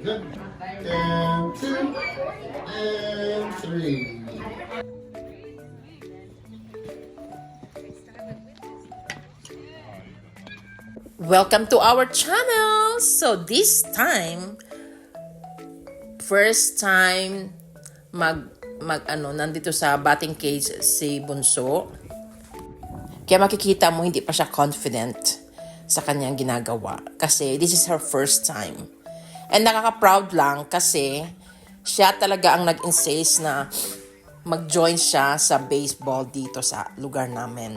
Good. And two. And three. Welcome to our channel! So this time, first time nandito sa batting cage si Bunso. Kaya makikita mo hindi pa siya confident sa kanyang ginagawa kasi this is her first time. And nakaka-proud lang kasi siya talaga ang nag-insist na mag-join siya sa baseball dito sa lugar namin.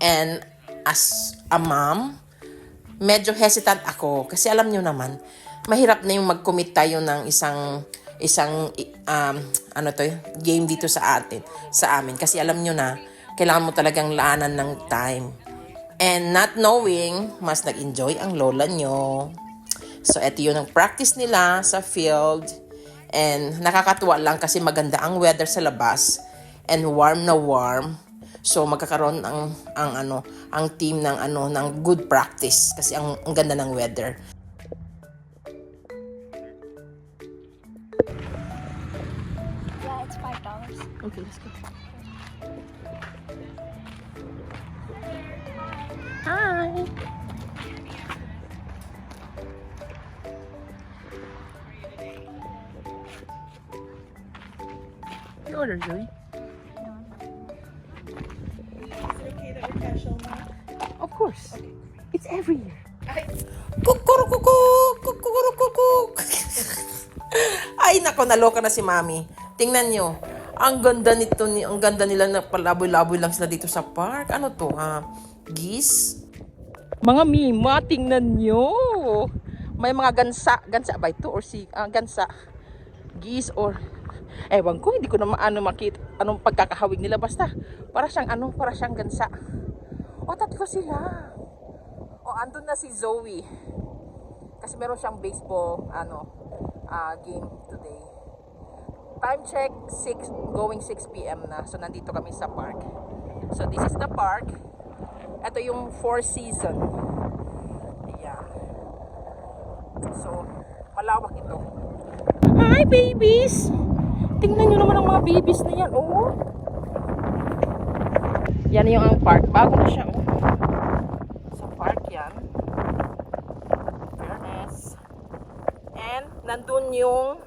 And as a mom, medyo hesitant ako kasi alam niyo naman, mahirap na yung mag-commit tayo ng isang game dito sa amin kasi alam niyo na kailangan mo talagang laanan ng time. And not knowing, mas nag-enjoy ang lola nyo. So, eto yun ang practice nila sa field. And nakakatuwa lang kasi maganda ang weather sa labas. And warm na warm. So, magkakaroon ang team ng good practice. Kasi ang ganda ng weather. Yeah, it's $5. Okay, let's go. Hi! You order, Joey? Of course. Okay. It's every year. Kukurukukuk! Ay, nako, naloka na si Mami. Tingnan nyo. Ang ganda nila na palaboy-laboy lang sila dito sa park. Ano to, geese? Mga Mima, tingnan nyo. May mga gansa. Gansa ba ito? Or gansa? Geese or... Ewan ko, hindi ko na makita anong pagkakahawig nila. Basta, para siyang gansa. O, tatlo sila. O, andun na si Zoe. Kasi meron siyang baseball, game today. Time check, going 6 p.m. na. So, nandito kami sa park. So, this is the park. Ito yung Four Seasons. Ayan. So, malawak ito. Hi, babies! Tingnan nyo naman ang mga babies na yan, oh. Yan yung ang park. Bago na siya, oh. Sa park yan. Fairness. And, nandun yung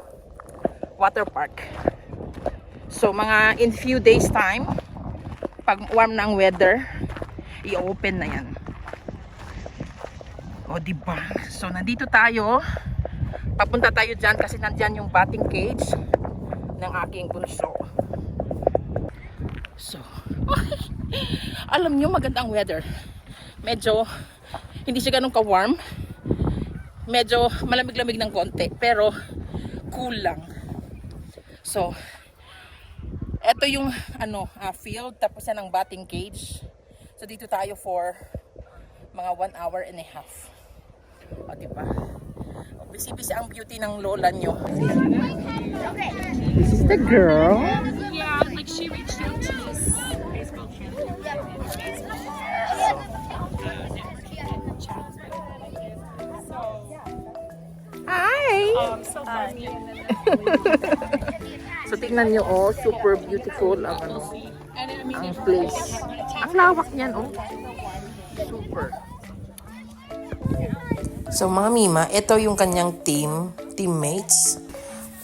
water park. So, mga in few days time, pag warm na ang weather, i-open na yan. O, diba? So, nandito tayo. Papunta tayo dyan kasi nandyan yung batting cage ng aking bunso. So, alam nyo, magandang weather. Medyo, hindi siya ganun ka-warm. Medyo malamig-lamig ng konti. Pero, cool lang. So, eto yung field. Tapos yan ang batting cage. So, dito tayo for mga 1 hour and a half. O, diba? Busy-busy ang beauty ng lola nyo. This is the girl. Yeah, like she reached out to this baseball camp. Hi! So funny. So, tingnan nyo, oh, super beautiful ang ang place. Ang lawak niyan, oh. Super. So, mga Mima, ito yung kanyang teammates.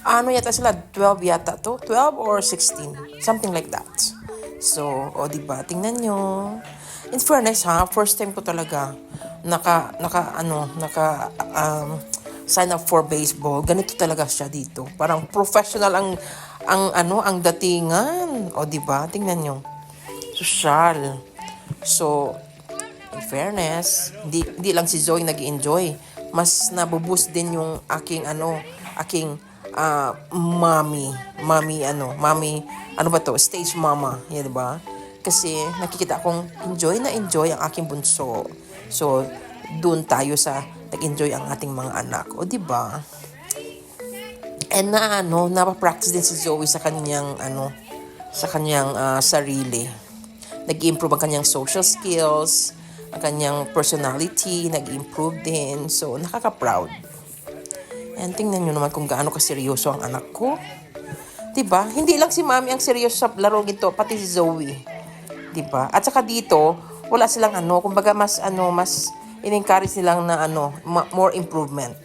Ano yata sila? 12 yata to? 12 or 16? Something like that. So, diba? Tingnan nyo. In fairness, first time ko talaga sign up for baseball. Ganito talaga siya dito. Parang professional ang datingan. O, diba? Tingnan nyo. Social. So, in fairness, hindi lang si Zoe nag-enjoy. Mas nabuboost din yung aking stage mama, yan ba? Kasi nakikita akong enjoy ang aking bunso. So, doon tayo sa nag-enjoy ang ating mga anak. O, di ba? And napapractice din si Zoe sa kanyang sarili. Nag-improve ang kanyang social skills, ang kanyang personality, nag-improve din. So, nakaka-proud. And tingnan nyo naman kung gaano kaseryoso ang anak ko. Diba? Hindi lang si Mami ang seryoso sa larong ito, pati si Zoe. Diba? At saka dito, wala silang kumbaga mas in-encourage nilang na more improvement.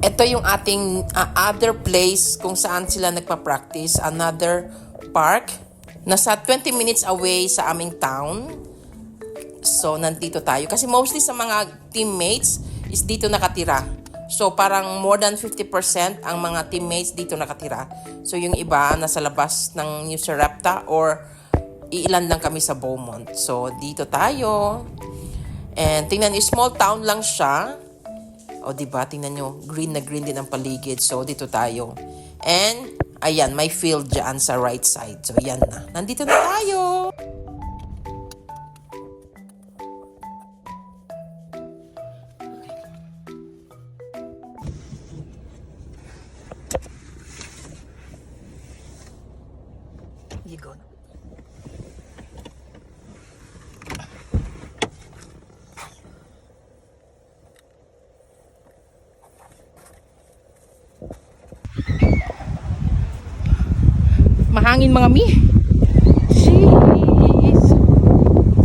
Ito yung ating other place kung saan sila nagpa-practice. Another park. Nasa 20 minutes away sa aming town. So, nandito tayo. Kasi mostly sa mga teammates is dito nakatira. So, parang more than 50% ang mga teammates dito nakatira. So, yung iba nasa labas ng New Sarepta or iilan lang kami sa Beaumont. So, dito tayo. And tingnan niyo, small town lang siya. O diba, tingnan nyo, green na green din ang paligid. So, dito tayo. And, ayan, may field dyan sa right side. So, ayan na. Nandito na tayo! You go. Mahangin mga mi. Jeez.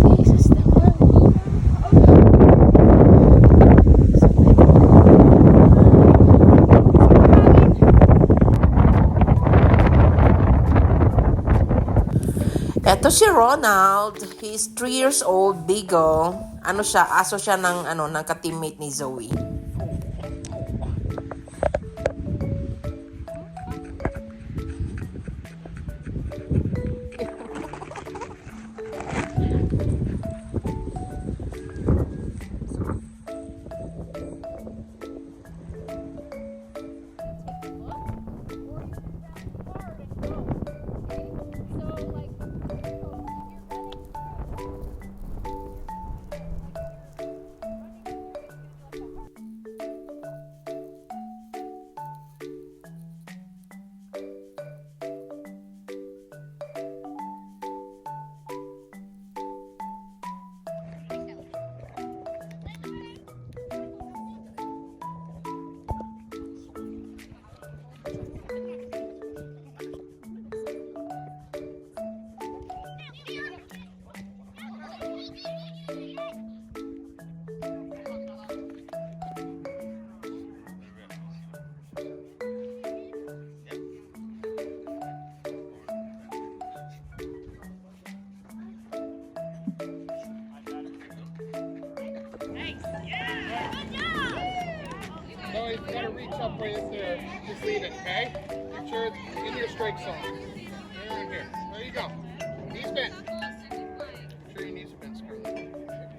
Jesus naman. Eto si Ronald. He's 3 years old, bigo. Ano siya? Aso siya ng ka-teammate ni Zoe. No, you gotta reach up right there. Just leave it, okay? Make sure it's in your strike zone. Right here. There you go. Knees bent. Make sure your knees are bent, Scarlett.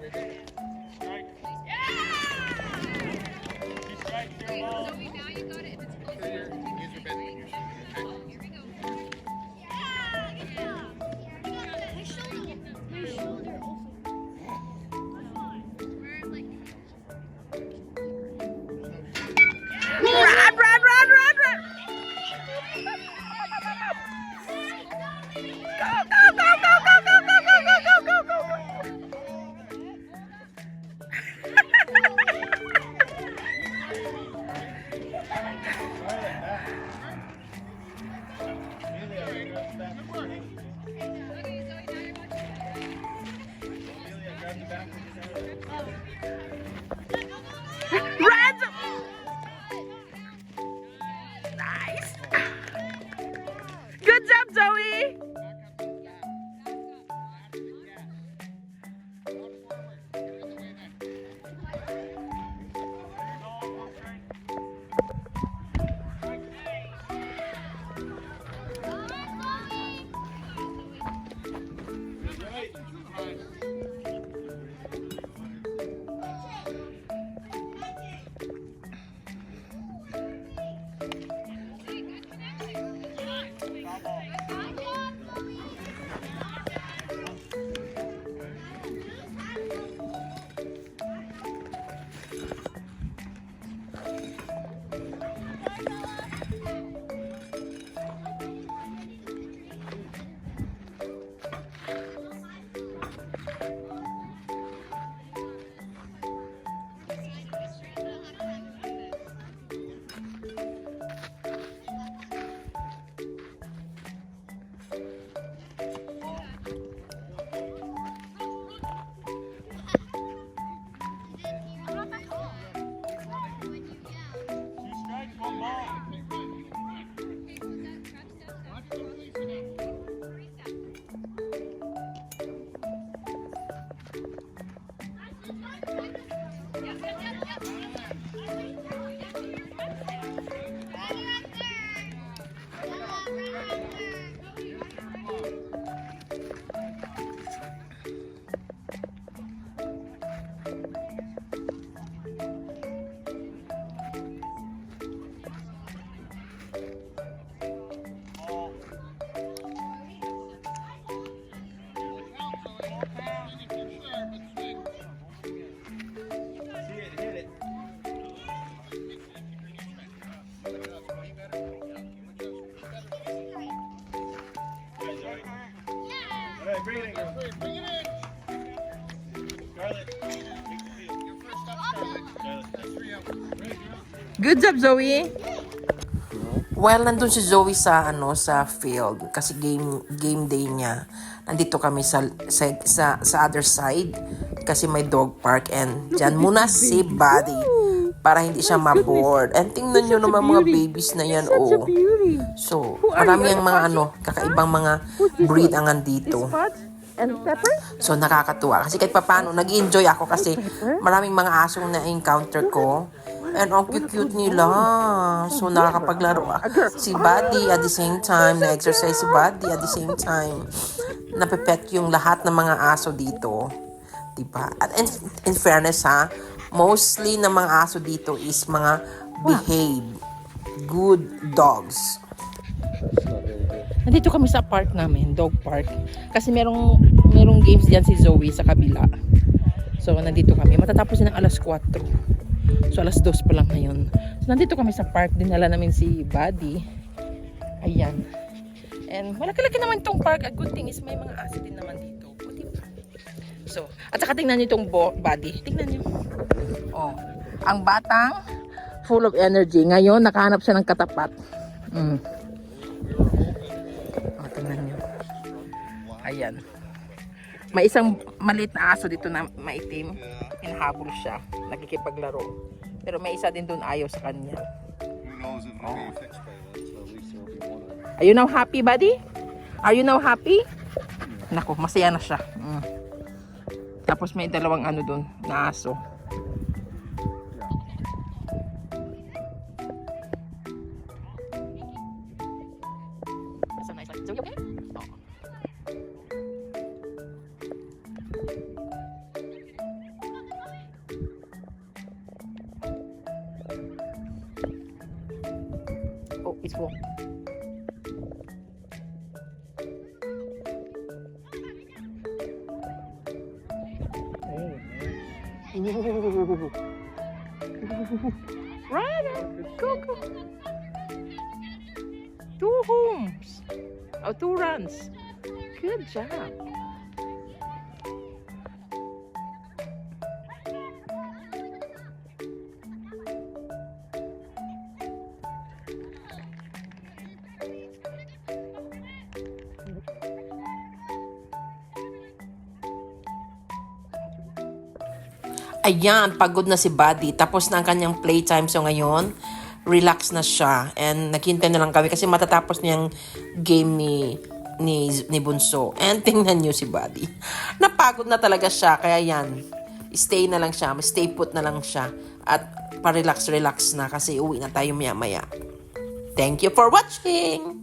Wait, wait. Strike. Strike, your ball. Zoe, now you got it. If it's close. Make sure your knees are bent when you're shooting, okay? Here we go. My shoulder also. We're like. Run, run, run, run, run! Go, go, go, go, go, go, go, go, go, go, go, go. Okay, Zoe, now you're watching. Run! Nice! Good job, Zoe! Bring it in, girl. Bring it in. Scarlett, take the field. Your first up, Scarlett. That's 3 out. Ready, girl? Good job, Zoe. Well, nandun si Zoe sa sa field kasi game day niya. Nandito kami sa other side kasi may dog park and diyan muna si Buddy para hindi siya ma-bored. And tingnan niyo naman mga babies na yan, oh. So, marami ang mga kakaibang mga breed ang andito. So, nakakatuwa. Kasi kahit paano, nag-enjoy ako kasi maraming mga asong na-encounter ko. And ang cute nila. So, nakakapaglaro si Buddy at the same time. Na-exercise si Buddy at the same time. Napepet yung lahat ng mga aso dito. Diba? At in fairness mostly ng mga aso dito is mga behave, good dogs. Nandito kami sa park namin, dog park. Kasi merong games diyan si Zoe sa kabila. So, nandito kami. Matatapos ng alas 4. So, alas 2 pa lang ngayon. So, nandito kami sa park. Dinala namin si Buddy. Ayan. And malaki-laki naman itong park. A good thing is may mga aso din naman dito. O, diba? So, at saka tingnan niyo itong Buddy. Tingnan niyo. Oh, ang batang full of energy. Ngayon, nakahanap siya ng katapat. Oh, tingnan niyo. Ayan. May isang maliit na aso dito na maitim. Hinahabol siya. Nakikipaglaro. Pero may isa din doon ayaw sa kanya. Are you now happy, Buddy? Are you now happy? Nako, masaya na siya. Tapos may dalawang doon na aso. peaceful. Ryder, go, go. 2 homes. Oh, 2 runs. Good job. Ayan, pagod na si Buddy. Tapos na ang kanyang playtime. So ngayon, relax na siya. And naghintay na lang kami kasi matatapos niyang game ni Bunso. And tingnan niyo si Buddy. Napagod na talaga siya. Kaya yan, stay na lang siya. Stay put na lang siya. At pa-relax na kasi uwi na tayo maya-maya. Thank you for watching!